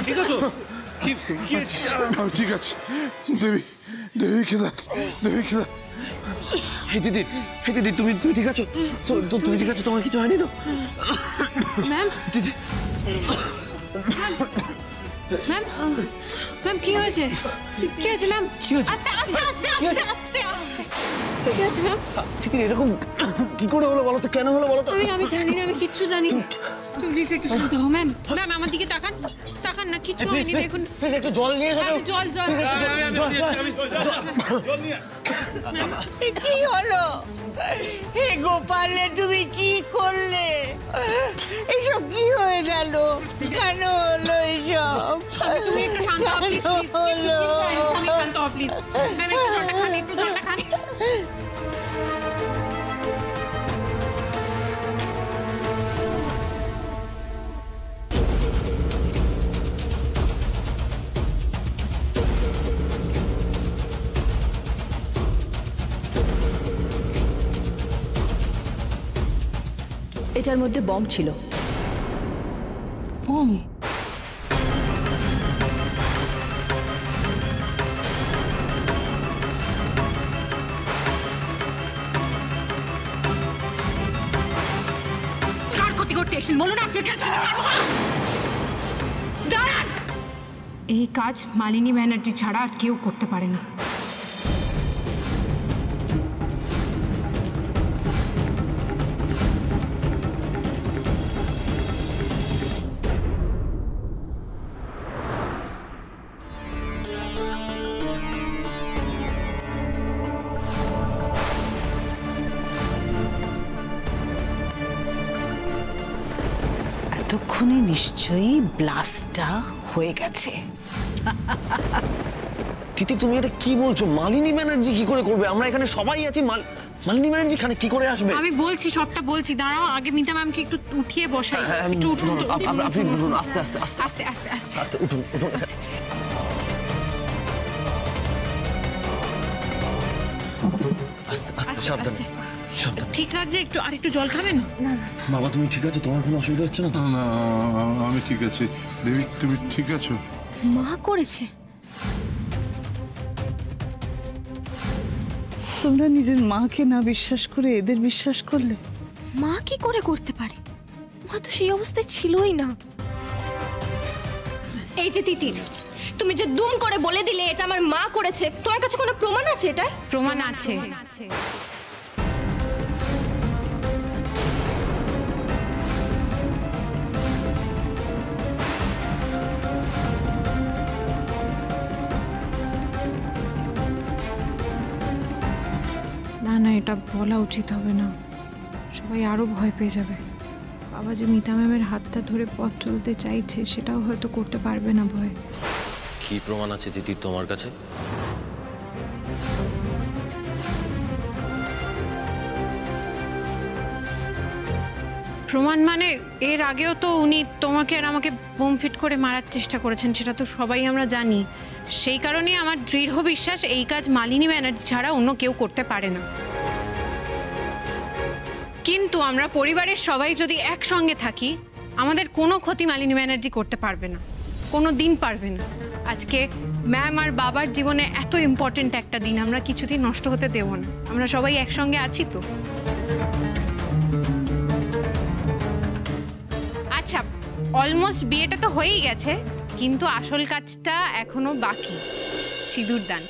ঠিক আছে? ঠিক আছে। দেবী, দেবীকে দেখ, দেবীকে দেখ। হে দিদি, তুমি ঠিক আছো? তুমি ঠিক আছো? তোমার কিছু হয়নি তো? ম্যাম, দিদি, ম্যাম, ম্যাম কি হয়েছে? কি হয়েছে ম্যাম? কি হয়েছে? আস্তে আস্তে আস্তে আস্তে আস্তে আস্তে। কি হয়েছে ম্যাম? দিদি এরকম কি করে হলো বলো তো? কেন হলো বলো তো? আমি জানি না, আমি কিচ্ছু জানি না। তুমি প্লিজ একটু শান্ত হও ম্যাম। ম্যাম আমার দিকে তাকান, তাকান না, কিচ্ছু হয়নি দেখুন। প্লিজ একটু জল নিয়ে এসো। জল জল কি হলো? হে গোপালে, তুমি কি করলে? এসব কি হয়ে গেল? কেন হলো এসব? তুমি একটু শান্ত হও প্লিজ, প্লিজ আমি শান্ত হও প্লিজ। ম্যাম একটু জলটা খান, একটু জলটা খান। এটার মধ্যে বম ছিল। বম? কার ক্ষতি করতে এসেছেন বলুন? আপনাকে দাঁড়ান। এই কাজ মালিনী ব্যানার্জি ছাড়া আর কেউ করতে পারে না। এতক্ষণে নিশ্চয়ই ব্লাস্টটা হয়ে গেছে। দিদি তুমি এটা কি বলছো? মালিনী ব্যানার্জি কি করে করবে? আমরা এখানে সবাই আছি। মালিনী ব্যানার্জি খানে কি করে আসবে? আমি বলছি, সবটা বলছি। দাঁড়াও, আগে মিতা ম্যামকে একটু উঠিয়ে বসাই। একটু উঠুন, আপনি উঠুন, আস্তে আস্তে আস্তে আস্তে আস্তে আস্তে আস্তে উঠুন। আস্তে আস্তে সাবধানে। ঠিক লাগছে? একটু আর একটু জল খাবেন? বাবা তুমি ঠিক আছো? তোমার কোনো অসুবিধা হচ্ছে না? না, আমি ঠিক আছি। দেবী, তুমি ঠিক আছো? মা করেছে? তোমরা নিজের মাকে না বিশ্বাস করে এদের বিশ্বাস করলে? মা কি করে করতে পারে? মা তো সেই অবস্থায় ছিলই না। এই যে তিতির, তুমি যে দুম করে বলে দিলে এটা আমার মা করেছে, তোমার কাছে কোনো প্রমাণ আছে? এটা প্রমাণ আছে। না না, এটা বলা উচিত হবে না, সবাই আরো ভয় পেয়ে যাবে। বাবা যে মিতা ম্যামের হাতটা ধরে পথ চলতে চাইছে সেটাও হয়তো করতে পারবে না ভয়। কি প্রমাণ আছে দিদি তোমার কাছে? প্রমাণ মানে এর আগেও তো উনি তোমাকে আর আমাকে বোম ফিট করে মারার চেষ্টা করেছেন, সেটা তো সবাই আমরা জানি। সেই কারণেই আমার দৃঢ় বিশ্বাস এই কাজ মালিনী ব্যানার্জি ছাড়া অন্য কেউ করতে পারে না। কিন্তু আমরা পরিবারের সবাই যদি একসঙ্গে থাকি, আমাদের কোনো ক্ষতি মালিনী ব্যানার্জি করতে পারবে না, কোনো দিন পারবে না। আজকে ম্যাম আর বাবার জীবনে এত ইম্পর্টেন্ট একটা দিন, আমরা কিছুদিন নষ্ট হতে দেব না। আমরা সবাই একসঙ্গে আছি তো। আচ্ছা, অলমোস্ট বিয়েটা তো হয়েই গেছে, কিন্তু আসল কাজটা এখনো বাকি, সিঁদুর দান।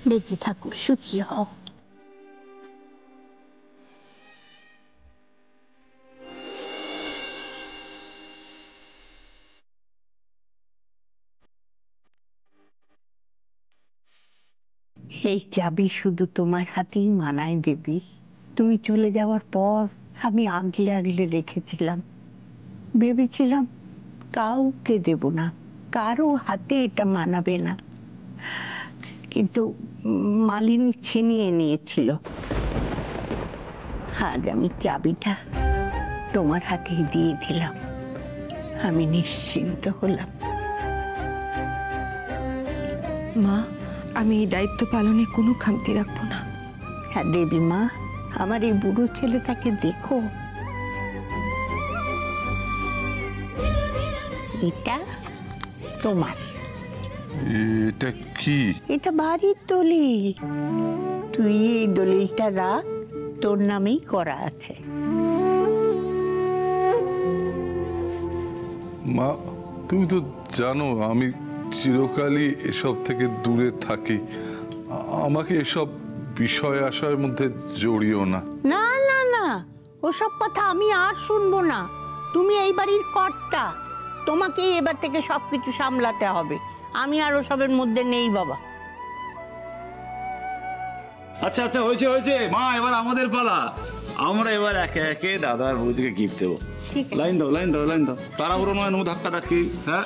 বেঁচে থাকো, সুখী হও। এই চাবি শুধু তোমার হাতেই মানায় দেবী। তুমি চলে যাওয়ার পর আমি আগলে আগলে রেখেছিলাম, ভেবেছিলাম কাউকে দেব না, কারো হাতে এটা মানাবে না, কিন্তু মালিনী ছিনিয়ে নিয়েছিল। আজ আমি চাবিটা তোমার হাতে দিয়ে দিলাম, আমি নিশ্চিন্ত হলাম। মা, আমি এই দায়িত্ব পালনে কোনো খামতি রাখবো না। হ্যাঁ দেবী মা, আমার এই বুড়ো ছেলেটাকে দেখো, এটা তোমার। এটা কি? এটা বাড়ির দলিল, তুই এই দলিলটা রাখ, তোর নামেই করা আছে। মা, তুমি তো জানো আমি চিরকালই এসব থেকে দূরে থাকি। আমাকে এসব বিষয় আশয়ের মধ্যে জড়িও না। না না না, ওসব কথা আমি আর শুনবো না। তুমি এই বাড়ির কর্তা, তোমাকেই এবার থেকে সবকিছু সামলাতে হবে। আমি আর ওসবের মধ্যে নেই বাবা। আচ্ছা আচ্ছা, হয়েছে হয়েছে মা, এবার আমাদের পালা। আমরা এবার একে একে দাদার বৌদিকে গিফট দেবো। লাইন দাও লাইন দাও লাইন দাও, তাড়াহুড়ো নয়, নো ধাক্কা ধাক্কি। হ্যাঁ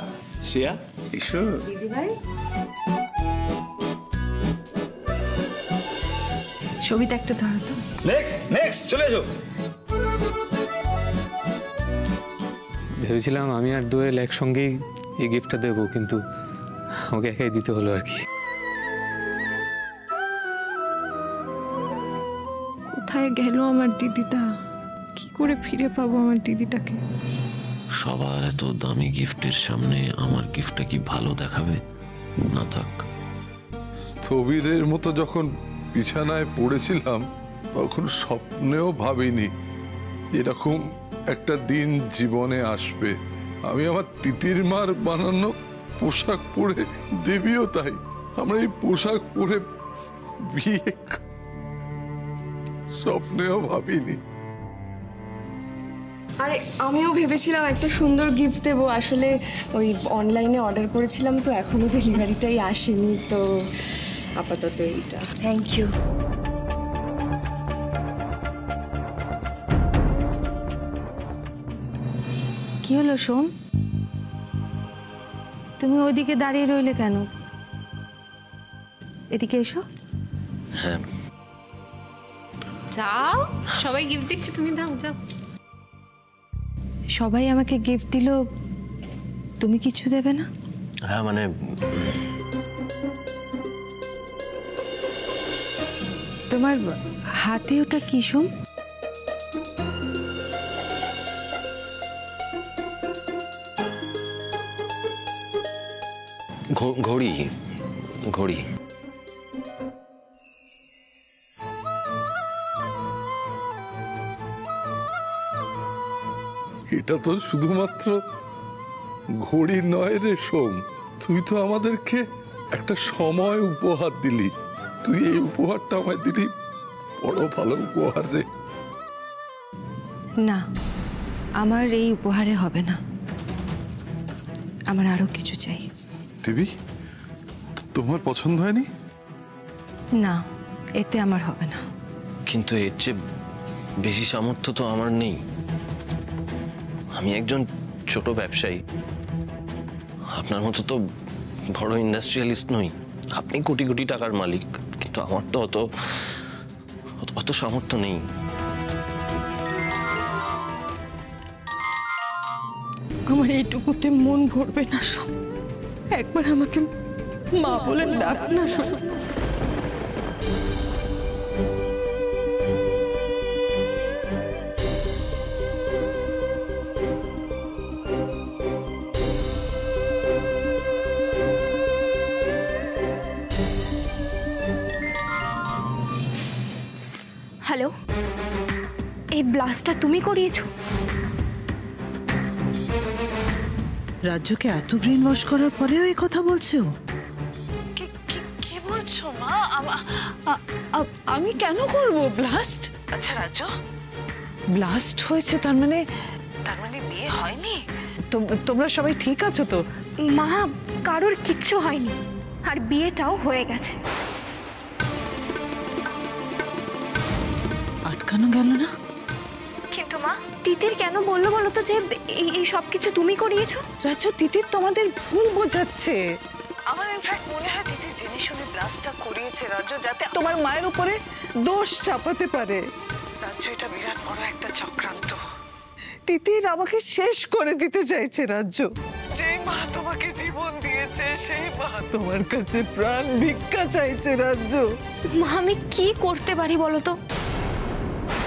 শ্রেয়া, এসো। সবিতা একটা ধরো তো। নেক্সট নেক্সট, চলে এসো। ভেবেছিলাম আমি আর দোয়েল একসঙ্গেই এই গিফটটা দেবো, কিন্তু আমাকে একাই দিতে হলো আর কি। কোথায় গেল আমার দিদিটা? কি করে ফিরে পাবো আমার দিদিটাকে? সবার এত দামি গিফটের সামনে আমার গিফটটা কি ভালো দেখাবে? না থাক। স্থবিরের মতো যখন বিছানায় পড়েছিলাম তখন স্বপ্নেও ভাবিনি এরকম একটা দিন জীবনে আসবে। আমি আমার তিতির মার বানানো পোশাক পরে, দেবীও তাই, আমরা এই পোশাক পরে বিয়ে স্বপ্নেও ভাবিনি। আরে আমিও ভেবেছিলাম একটা সুন্দর গিফট দেবো, আসলে ওই অনলাইনে অর্ডার করেছিলাম তো এখনো ডেলিভারিটাই আসেনি, তো আপাতত এইটা। Thank you. কি হলো সোম, তুমি ওইদিকে দাঁড়িয়ে রইলে কেন? এদিকে এসো। হ্যাঁ যাও, সবাই গিফট দিচ্ছে, তুমি দাও, যাও। সবাই আমাকে গিফট দিল, তুমি কিছু দেবে না? হ্যাঁ মানে তোমার হাতে ওটা কি সোম? ঘড়ি ঘড়ি। এটা তো শুধুমাত্র ঘড়ি নয় রে সোম, তুই তো আমাদেরকে একটা সময় উপহার দিলি। তুই এই উপহারটা আমায় দিলি, বড় ভালো উপহার রে। না, আমার এই উপহারে হবে না, আমার আরো কিছু চাই। দেবী, তোমার পছন্দ হয়নি? না, এতে আমার হবে না। কিন্তু এর চেয়ে বেশি সামর্থ্য তো আমার নেই। আমি একজন ছোট ব্যবসায়ী, আপনার মতো তো বড় ইন্ডাস্ট্রিয়ালিস্ট নই। আপনি কোটি কোটি টাকার মালিক, কিন্তু আমার তো অত সামর্থ্য নেই। আমার এইটুকুতে মন ভরবে না সব, একবার আমাকে মা বলে ডাক না শোন। হ্যালো, এই ব্লাস্টটা তুমি করিয়েছো? রাজ্যকে এত ব্রেন ওয়াশ করার পরেও এই কথা বলছো? কি বলছো মা? আমি কেন করব ব্লাস্ট? আচ্ছা রাজ্য, ব্লাস্ট হয়েছে তার মানে বিয়ে হয়নি? তোমরা সবাই ঠিক আছো তো? মা, কারোর কিচ্ছু হয়নি, আর বিয়েটাও হয়ে গেছে। কেন গেল না? কিন্তু মা, তিতির কেন বললো বলো তো যে এই সব কিছু তুমি করিয়েছো? রাজু, তিতির তোমাদের ভুল বোঝাচ্ছে। আমার ইনফ্যাক্ট মনে হয় তিতির জেনে শুনে ব্লাস্টটা করিয়েছে রাজু, যাতে তোমার মায়ের উপরে দোষ চাপাতে পারে। রাজু, এটা বিরাট বড় একটা চক্রান্ত। তিতির আমাকে শেষ করে দিতে চাইছে রাজু। যে মা তোমাকে জীবন দিয়েছে সেই মা তোমার কাছে প্রাণ ভিক্ষা চাইছে রাজু। মা, আমি কি করতে পারি বলো তো?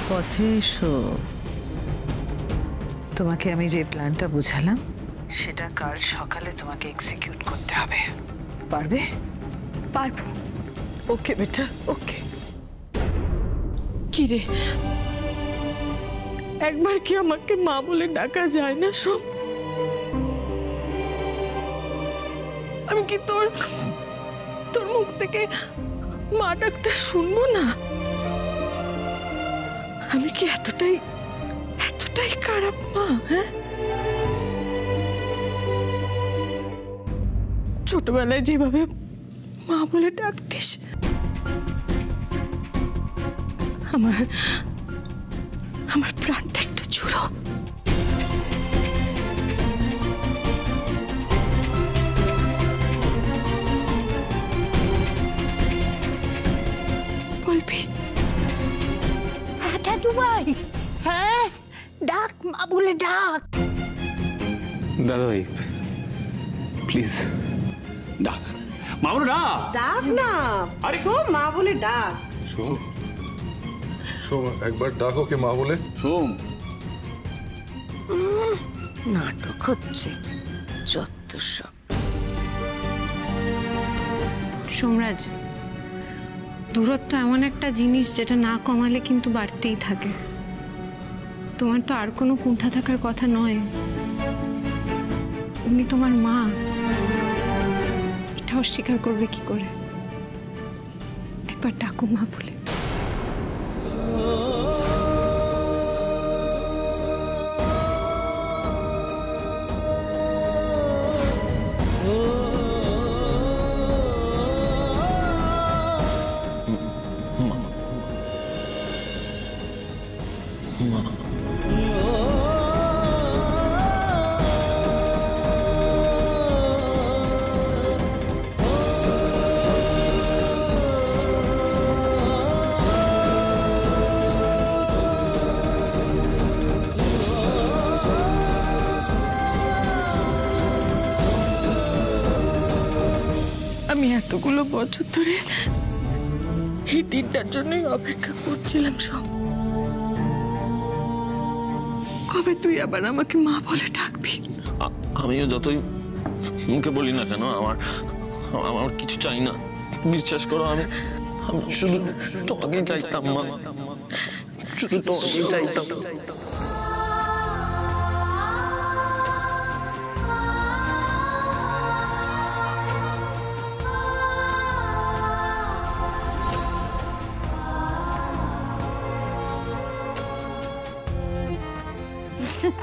পথে এসো। তোমাকে আমি যে প্ল্যানটা বুঝালাম সেটা কাল সকালে তোমাকে এক্সিকিউট করতে হবে। পারবে? পারবো। ওকে বেটা, ওকে। কি রে, একবার কি আমাকে মা বলে ডাকা যায় না? সব আমি কি তোর মুখ থেকে মা ডাকটা শুনবো না? আমি কি এতটাই খারাপ মা? হ্যাঁ, ছোটবেলায় যেভাবে মা বলে ডাকতিস, আমার প্রাণটা একটু জুড়ক। বলবি? দাদু ভাই, হ্যাঁ ডাক, মা বলে ডাক। দাদা ভাই প্লিজ ডাক, মা বলে ডাক। ডাক না, আরে মা বলে ডাক। সোম, একবার ডাকো কে মা বলে। সোম, নাটক হচ্ছে যত সব। সোমরাজ, দূরত্ব এমন একটা জিনিস যেটা না কমালে কিন্তু বাড়তেই থাকে। তোমার তো আর কোনো কুণ্ঠা থাকার কথা নয়। উনি তোমার মা, এটা অস্বীকার করবে কি করে? একবার ডাকো মা বলে। আমি এতগুলো বছর ধরে এই দিনটার জন্যই অপেক্ষা করছিলাম। সব কবে তুই আবার আমাকে মা বলে ডাকবি? আমিও যতই মুখে বলি না কেন, আমার কিছু চাই না। বিশ্বাস করো, আমি শুধু তোমাকে চাইতাম মা, শুধু তোমাকে চাইতাম।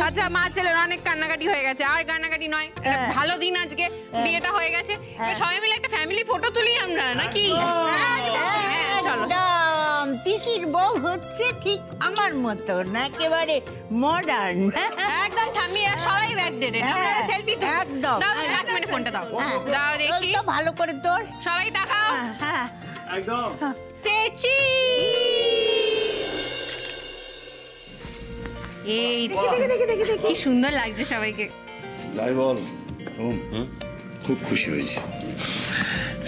আচ্ছা, মা ছেলের অনেক কান্নাকাটি হয়ে গেছে, আর কান্নাকাটি নয়। ভালো দিন আজকে, বিয়েটা হয়ে গেছে, সবাই মিলে একটা ফ্যামিলি ফটো তুলি আমরা, নাকি? চলো। তিতির বউ হচ্ছে ঠিক আমার মতো, না একেবারে মডার্ন। একদম ঠাম্মিরা সবাই ব্যাকডেটেড। সেলফি তো একদম। দাও, এক মিনিট ফোনটা দাও। দাও দেখি, ভালো করে তোর। সবাই তাকাও। হ্যাঁ একদম। সেচি এই কি সুন্দর লাগছে সবাইকে। যাই বল সোম, খুব খুশি হয়েছি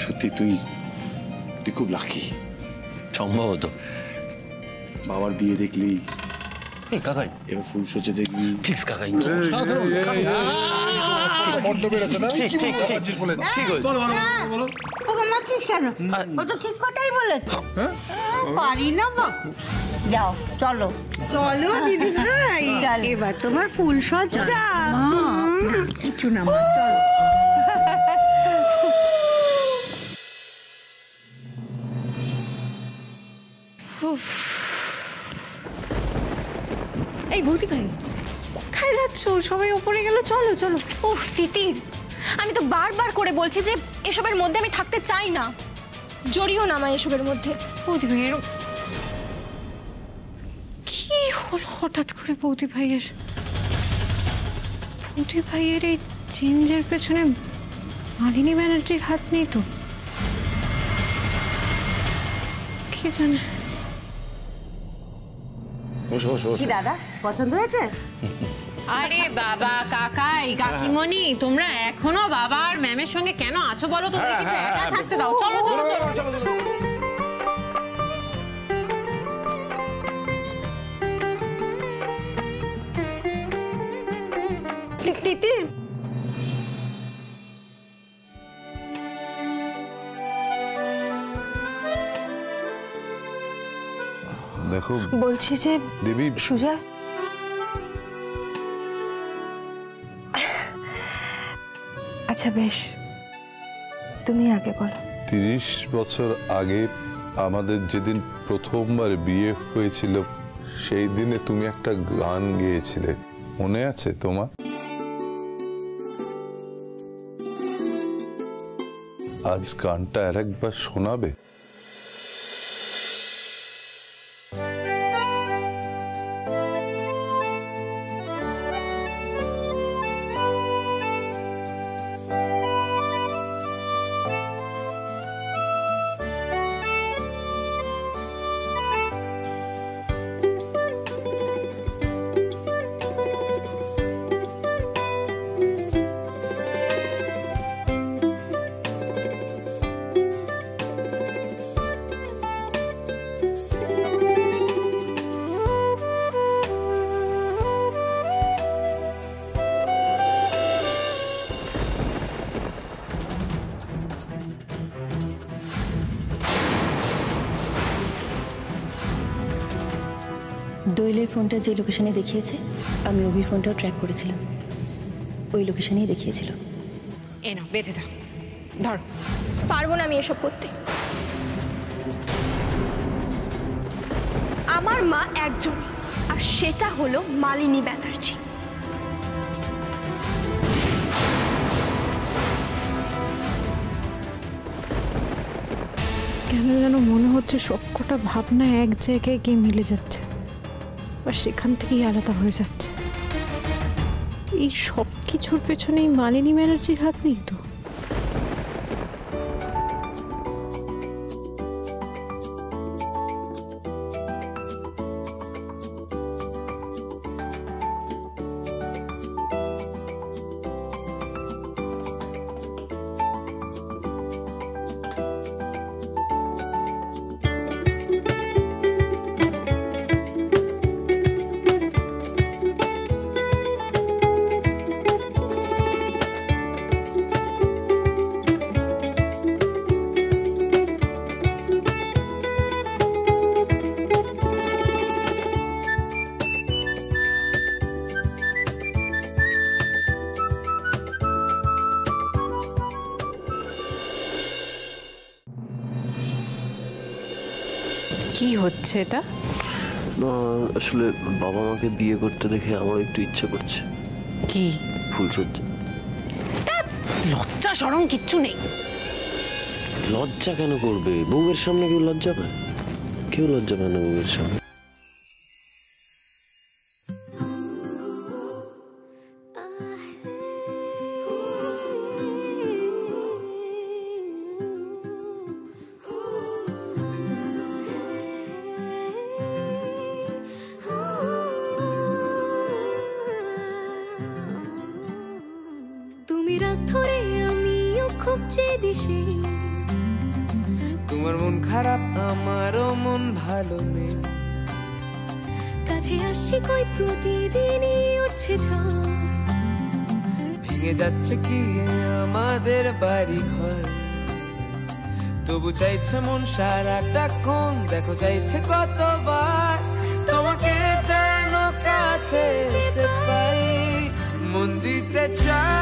সত্যি। তুই খুব লাকি। সম্ভবত বাবার বিয়ে দেখলি, কাকাই এবার ফুল সজ্জা দেখবি। প্লিজ কাকাই, মারছিস কেন? ও তো ঠিক কথাই বলেছে। পারি না বাবু। যাও, চলো চলো দিদি ভাই, এবার তোমার ফুল সজ্জা। কিছু না মা, চলো। এই ভূতি ভাই, কোথায় যাচ্ছ? সবাই উপরে গেল, চলো চলো। উফ তিতির, আমি তো বারবার করে বলছি যে এসবের মধ্যে আমি থাকতে চাই না। জড়িও না আমায় এসবের মধ্যে। ভূতি ভাই, হলো হঠাৎ করে বৌদি ভাইয়ের এই চেঞ্জের পেছনে মালিনী ব্যানার্জির হাত নেই তো? কে জানে। কি দাদা পছন্দ হয়েছে? আরে বাবা, কাকাই, কাকিমণি, তোমরা এখনো বাবা আর ম্যামের সঙ্গে কেন আছো বলো তো? কিন্তু একা থাকতে দাও। চলো চলো চলো। তিতির, দেখো বলছি যে দেবী, সুজা, আচ্ছা বেশ, তুমি আগে বলো। 30 বছর আগে আমাদের যেদিন প্রথমবার বিয়ে হয়েছিল সেই দিনে তুমি একটা গান গেয়েছিলে, মনে আছে তোমার? আজ গানটা আরেকবার শোনাবে? দোয়েলের ফোনটা যে লোকেশনে দেখিয়েছে, আমি অভির ফোনটাও ট্র্যাক করেছিলাম, ওই লোকেশনেই দেখিয়েছিল। এ নাও, বেঁধে দাও, ধর। পারবো না আমি এসব করতে। আমার মা একজন, আর সেটা হলো মালিনী ব্যানার্জি। কেন যেন মনে হচ্ছে সবকটা ভাবনা এক জায়গায় গিয়ে মিলে যাচ্ছে, আর সেখান থেকেই আলাদা হয়ে যাচ্ছে। এই সব কিছুর পেছনেই মালিনী ব্যানার্জির হাত নেই তো? কি হচ্ছে এটা? আসলে বাবা মাকে বিয়ে করতে দেখে আমার একটু ইচ্ছে করছে। কি? ফুলসজ্জা। লজ্জা শরম কিচ্ছু নেই। লজ্জা কেন করবে? বউয়ের সামনে কেউ লজ্জা পায়? কেউ লজ্জা পায় না বউয়ের সামনে। তোমার মন খারাপ, আমারও মন ভালো নেই। কাছে আসছি কই প্রতিদিনই উঠছে ঝড়, ভেঙে যাচ্ছে কি আমাদের বাড়ি ঘর। তবু চাইছে মন সারাটাক্ষণ, দেখো চাইছে কতবার তোমাকে যেন কাছে যেতে পারি। মন দিতে চাই,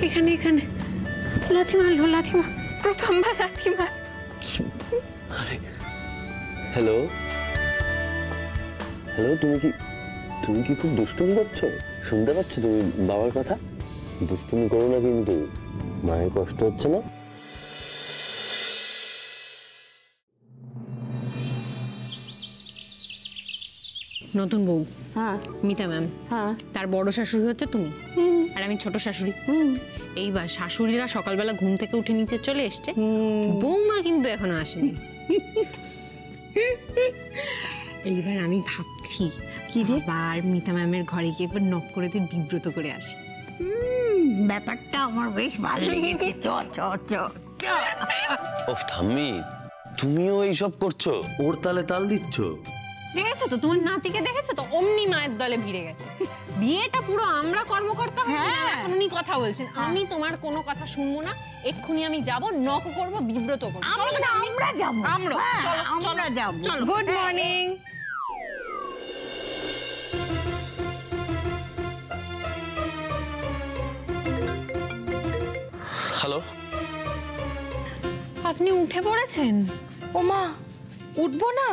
এখানে এখানে লাথি মারলো, লাথি মার, প্রথমবার লাথি মার। আরে হ্যালো হ্যালো, তুমি কি খুব দুষ্টুমি করছো? শুনতে পাচ্ছ তুমি বাবার কথা? দুষ্টুমি করো না কিন্তু, মায়ের কষ্ট হচ্ছে না? নতুন বউ, হ্যাঁ মিতা ম্যাম, হ্যাঁ তার বড় শাশুড়ি হচ্ছে তুমি, আর আমি ছোট শাশুড়ি। এইবার শাশুড়িরা সকালবেলা ঘুম থেকে উঠে নিচে চলে এসছে, বৌমা কিন্তু এখনো আসেনি। এইবার আমি ভাবছি কি রে, বার মিতা ম্যামের ঘরে গিয়ে একবার নক করে দিয়ে বিব্রত করে আসি। ব্যাপারটা আমার বেশ ভালো লেগেছে। চ চ চ চ। ওফ ঠাম্মি, তুমিও এইসব করছো? ওর তালে তাল দিচ্ছ? দেখেছো তো, তোমার নাতিকে দেখেছো তো, অমনি মায়ের দলে ভিড়ে গেছে। বিয়েটা পুরো আমরা কর্মকর্তা হয়ে এখন উনি কথা বলছেন। আমি তোমার কোনো কথা শুনবো না, এক্ষুনি আমি যাব, নক করব, বিব্রত করব। চলো তো, আমরা যাব, আমরা চলো, আমরা যাব। Good morning. হ্যালো, আপনি উঠে পড়েছেন? ও মা, উঠবো না?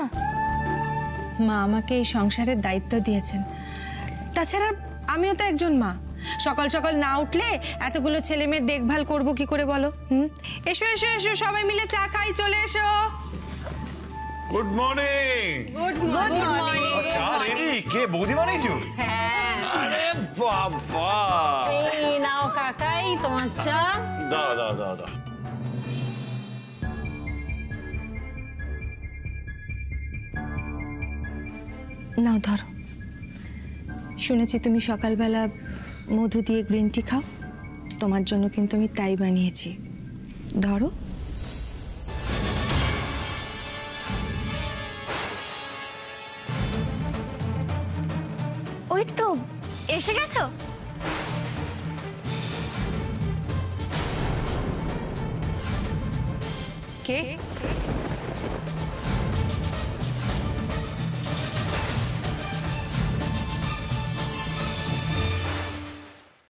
মা আমাকে এই সংসারের দায়িত্ব দিয়েছেন, তাছাড়া আমিও তো একজন মা। সকাল সকাল না উঠলে এতগুলো ছেলে মেয়ে দেখভাল করবো কি করে বলো? এসো এসো এসো, সবাই মিলে চা খাই, চলে এসো। Good morning. Good morning. চা রেডি? কে বৌদি বানাইছো? হ্যাঁ। আরে বাবা, এই নাও কাকাই তোমার চা। দাও দাও দাও দাও। নাও ধরো। শুনেছি তুমি সকালবেলা মধু দিয়ে গ্রিন টি খাও, তোমার জন্য কিন্তু আমি তাই বানিয়েছি। ধরো। ওই তো এসে গেছো। কে?